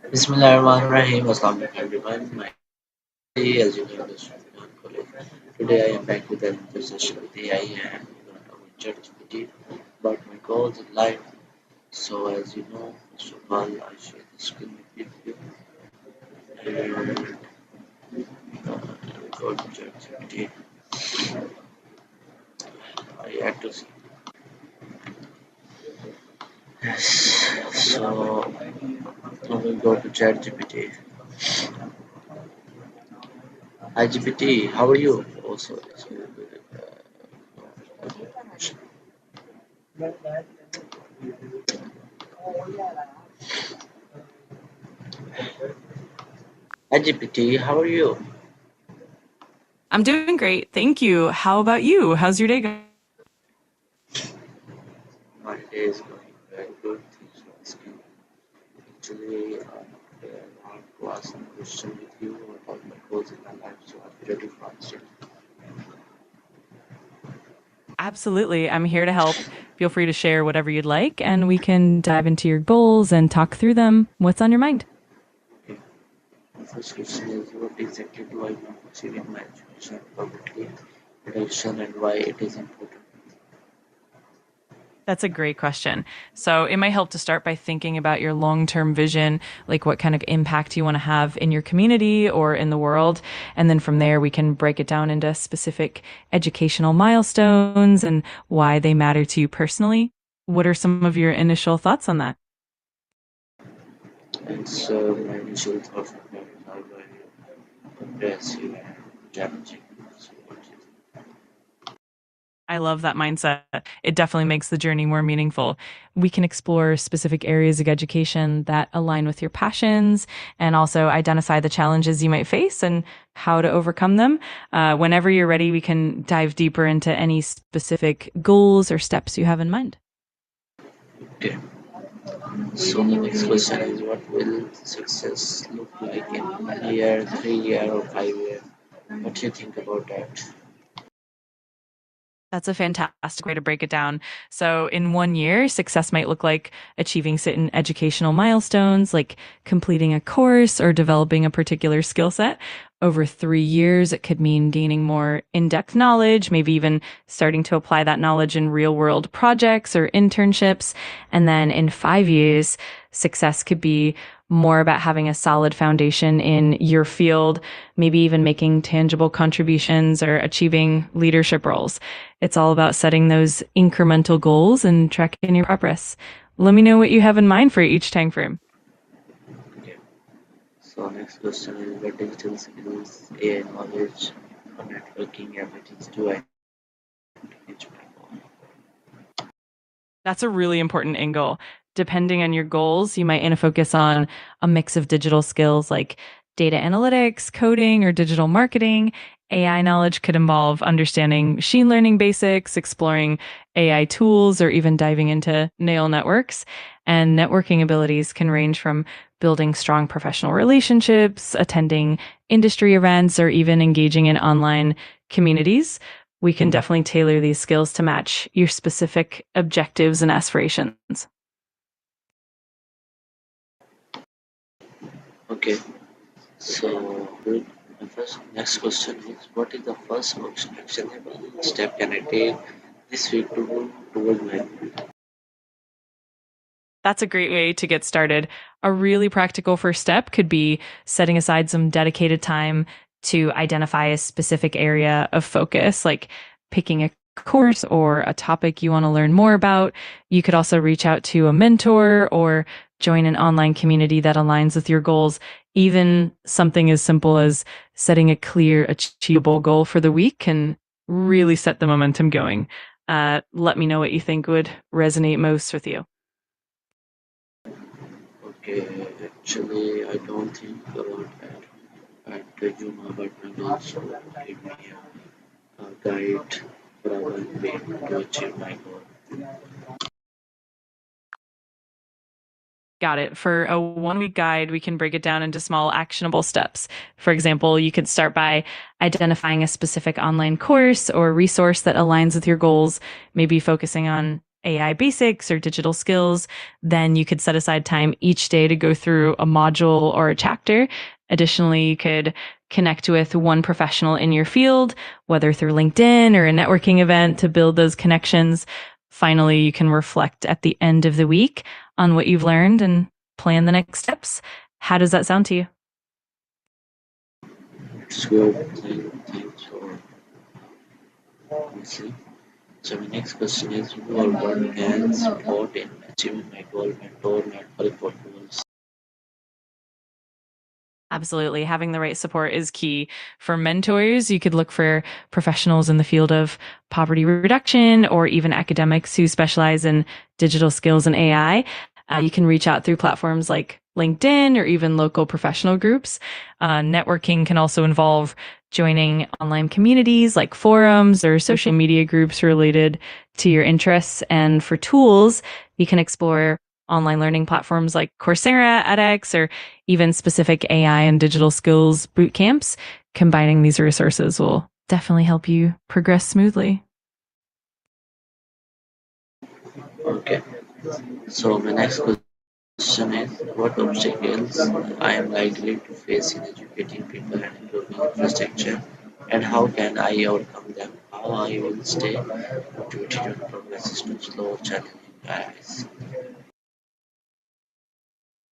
Bismillahirrahmanirrahim. Assalamu alaikum everyone. My as you know, this is Rehan College. Today I am back with another session with AI and we're gonna talk about ChatGPT about my goals in life. So as you know, first of all, I share the screen with you and go to ChatGPT. I had to see. Yes. So now we go to ChatGPT. Hi GPT, how are you? Also, hi GPT, how are you? I'm doing great. Thank you. How about you? How's your day going? My day is going very good. Thanks for asking. Actually, I want to ask some question with you about my goals in my life. So are you ready for answer? Absolutely. I'm here to help. Feel free to share whatever you'd like, and we can dive into your goals and talk through them. What's on your mind? Okay. The first question is what exactly do I want to achieve in my education, publicly, education, and why it is important? That's a great question. So, it might help to start by thinking about your long term vision, like what kind of impact you want to have in your community or in the world. And then from there, we can break it down into specific educational milestones and why they matter to you personally. What are some of your initial thoughts on that? And so my initial thoughts are very aggressive and challenging. So what do you think? I love that mindset. It definitely makes the journey more meaningful. We can explore specific areas of education that align with your passions and also identify the challenges you might face and how to overcome them. Whenever you're ready, we can dive deeper into any specific goals or steps you have in mind. Okay. So the next question is what will success look like in 1 year, 3 year, or 5 year? What do you think about that? That's a fantastic way to break it down. So, in 1 year, success might look like achieving certain educational milestones, like completing a course or developing a particular skill set. Over 3 years, it could mean gaining more in depth knowledge, maybe even starting to apply that knowledge in real world projects or internships. And then in 5 years, success could be more about having a solid foundation in your field, maybe even making tangible contributions or achieving leadership roles. It's all about setting those incremental goals and tracking your progress. Let me know what you have in mind for each time frame. Okay. So next question is what digital skills, AI knowledge, or networking abilities do I need to reach my goal? That's a really important angle. Depending on your goals, you might want to focus on a mix of digital skills like data analytics, coding, or digital marketing. AI knowledge could involve understanding machine learning basics, exploring AI tools, or even diving into neural networks. And networking abilities can range from building strong professional relationships, attending industry events, or even engaging in online communities. We can definitely tailor these skills to match your specific objectives and aspirations. Okay. So good. My first next question is what is the first actionable step can I take this week to move towards my goal? That's a great way to get started. A really practical first step could be setting aside some dedicated time to identify a specific area of focus, like picking a course or a topic you want to learn more about. You could also reach out to a mentor or join an online community that aligns with your goals. Even something as simple as setting a clear, achievable goal for the week can really set the momentum going. Let me know what you think would resonate most with you. Okay, actually, I don't think about that. But you know about my goals, so give me a guide for a one way to achieve my goal. Got it. For a 1 week guide, we can break it down into small actionable steps. For example, you could start by identifying a specific online course or resource that aligns with your goals, maybe focusing on AI basics or digital skills, then you could set aside time each day to go through a module or a chapter. Additionally, you could connect with one professional in your field, whether through LinkedIn or a networking event to build those connections. Finally, you can reflect at the end of the week on what you've learned and plan the next steps. How does that sound to you? It's good. Thanks for listening. So my next question is, who or what can support in achieving my goal, mentor, network, for goals? Absolutely. Having the right support is key. For mentors, you could look for professionals in the field of poverty reduction or even academics who specialize in digital skills and AI. You can reach out through platforms like LinkedIn or even local professional groups. Networking can also involve joining online communities like forums or social media groups related to your interests. And for tools, you can explore online learning platforms like Coursera, edX, or even specific AI and digital skills boot camps. Combining these resources will definitely help you progress smoothly. Okay. So my next question is, what obstacles I am likely to face in educating people and improving infrastructure, and how can I overcome them? How I will stay motivated when progress is too slow, challenging arise.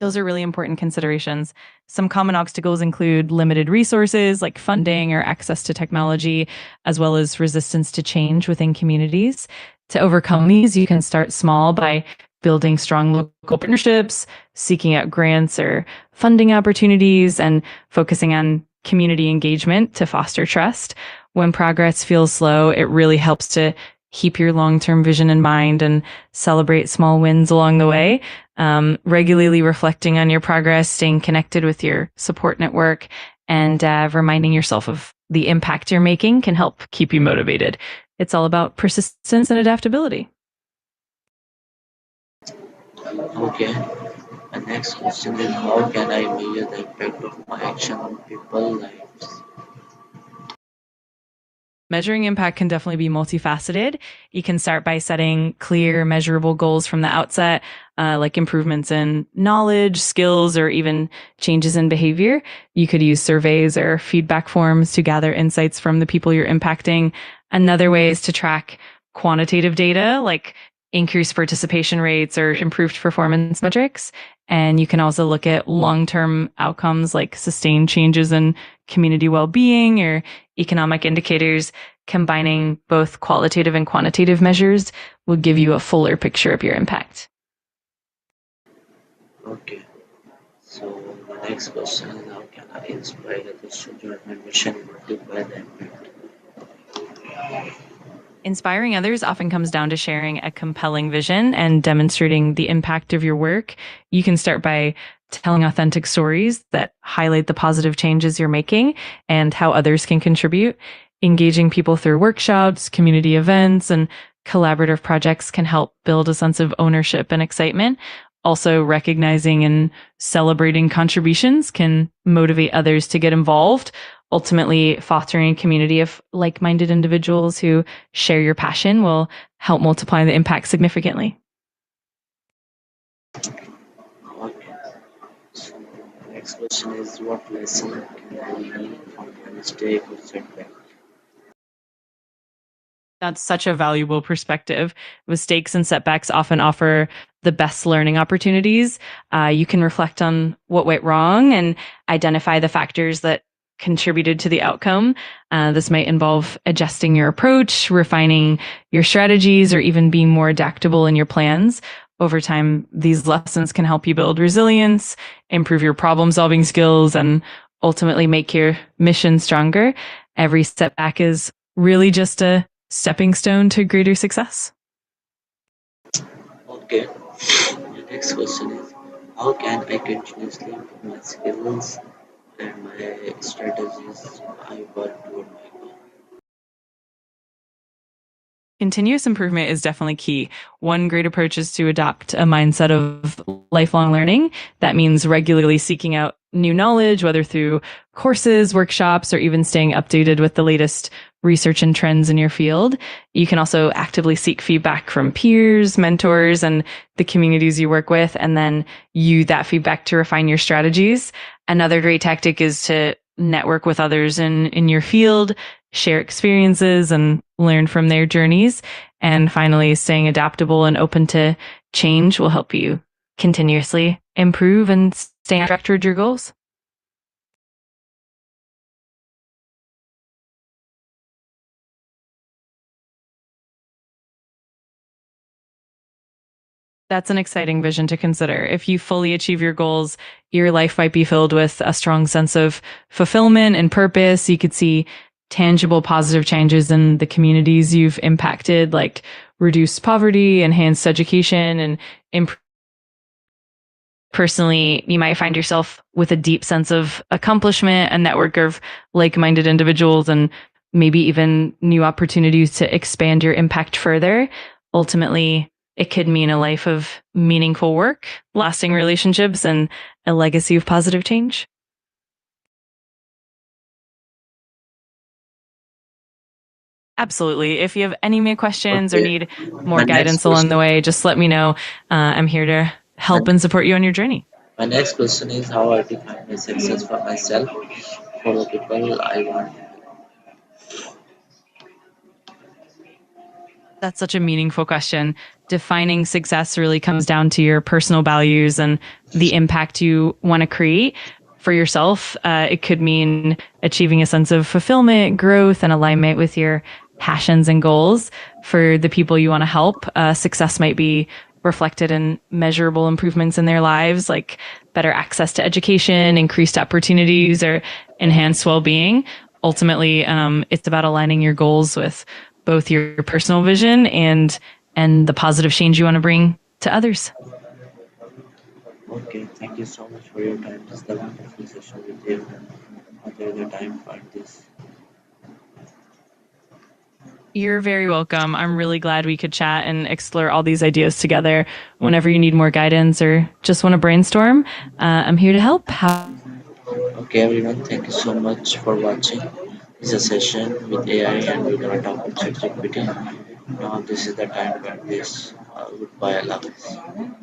Those are really important considerations. Some common obstacles include limited resources like funding or access to technology, as well as resistance to change within communities. To overcome these, you can start small by building strong local partnerships, seeking out grants or funding opportunities, and focusing on community engagement to foster trust. When progress feels slow, it really helps to keep your long term vision in mind and celebrate small wins along the way. Regularly reflecting on your progress, staying connected with your support network, and reminding yourself of the impact you're making can help keep you motivated. It's all about persistence and adaptability. Okay. My next question is, how can I measure the impact of my action on people's lives? Measuring impact can definitely be multifaceted. You can start by setting clear, measurable goals from the outset, like improvements in knowledge, skills, or even changes in behavior. You could use surveys or feedback forms to gather insights from the people you're impacting. Another way is to track quantitative data, like increased participation rates or improved performance metrics. And you can also look at long-term outcomes like sustained changes in community well-being or economic indicators. Combining both qualitative and quantitative measures will give you a fuller picture of your impact. Okay. So my next question is, how can I inspire others to join my mission and multiply the impact? Inspiring others often comes down to sharing a compelling vision and demonstrating the impact of your work. You can start by telling authentic stories that highlight the positive changes you're making and how others can contribute. Engaging people through workshops, community events, and collaborative projects can help build a sense of ownership and excitement. Also, recognizing and celebrating contributions can motivate others to get involved, ultimately fostering a community of like-minded individuals who share your passion will help multiply the impact significantly. Okay. So my next question is, what lesson can I learn from my mistake or setback? That's such a valuable perspective. Mistakes and setbacks often offer the best learning opportunities. You can reflect on what went wrong and identify the factors that contributed to the outcome. This might involve adjusting your approach, refining your strategies, or even being more adaptable in your plans. Over time, these lessons can help you build resilience, improve your problem solving skills, and ultimately make your mission stronger. Every setback is really just a stepping stone to greater success. Okay. My next question is, how can I continuously improve my skills and my strategies I work toward my goal? Continuous improvement is definitely key. One great approach is to adopt a mindset of lifelong learning. That means regularly seeking out new knowledge, whether through courses, workshops, or even staying updated with the latest research and trends in your field. You can also actively seek feedback from peers, mentors, and the communities you work with, and then use that feedback to refine your strategies. Another great tactic is to network with others in your field, share experiences, and learn from their journeys. And finally, staying adaptable and open to change will help you continuously improve and stay on track toward your goals. That's an exciting vision to consider. If you fully achieve your goals, your life might be filled with a strong sense of fulfillment and purpose. You could see tangible positive changes in the communities you've impacted, like reduced poverty, enhanced education, and improve. Personally, you might find yourself with a deep sense of accomplishment, a network of like minded individuals, and maybe even new opportunities to expand your impact further. Ultimately, it could mean a life of meaningful work, lasting relationships, and a legacy of positive change. Absolutely. If you have any more questions or Okay. need My more next guidance along the question. way, just let me know. I'm here to My, help and support you on your journey. my next question is how I define my success for myself, for the people I want. That's such a meaningful question. Defining success really comes down to your personal values and the impact you want to create for yourself. It could mean achieving a sense of fulfillment, growth, and alignment with your passions and goals. For the people you want to help, success might be reflected in measurable improvements in their lives, like better access to education, increased opportunities, or enhanced well being. Ultimately, it's about aligning your goals with both your personal vision and the positive change you want to bring to others. Okay, thank you so much for your time. This is the wonderful session with you. Other the time for this. You're very welcome. I'm really glad we could chat and explore all these ideas together. Whenever you need more guidance or just want to brainstorm, I'm here to help. Okay, everyone, thank you so much for watching. This is a session with AI and we're gonna talk with ChatGPT. Now, this is the time when this. Goodbye, Allah Hafiz.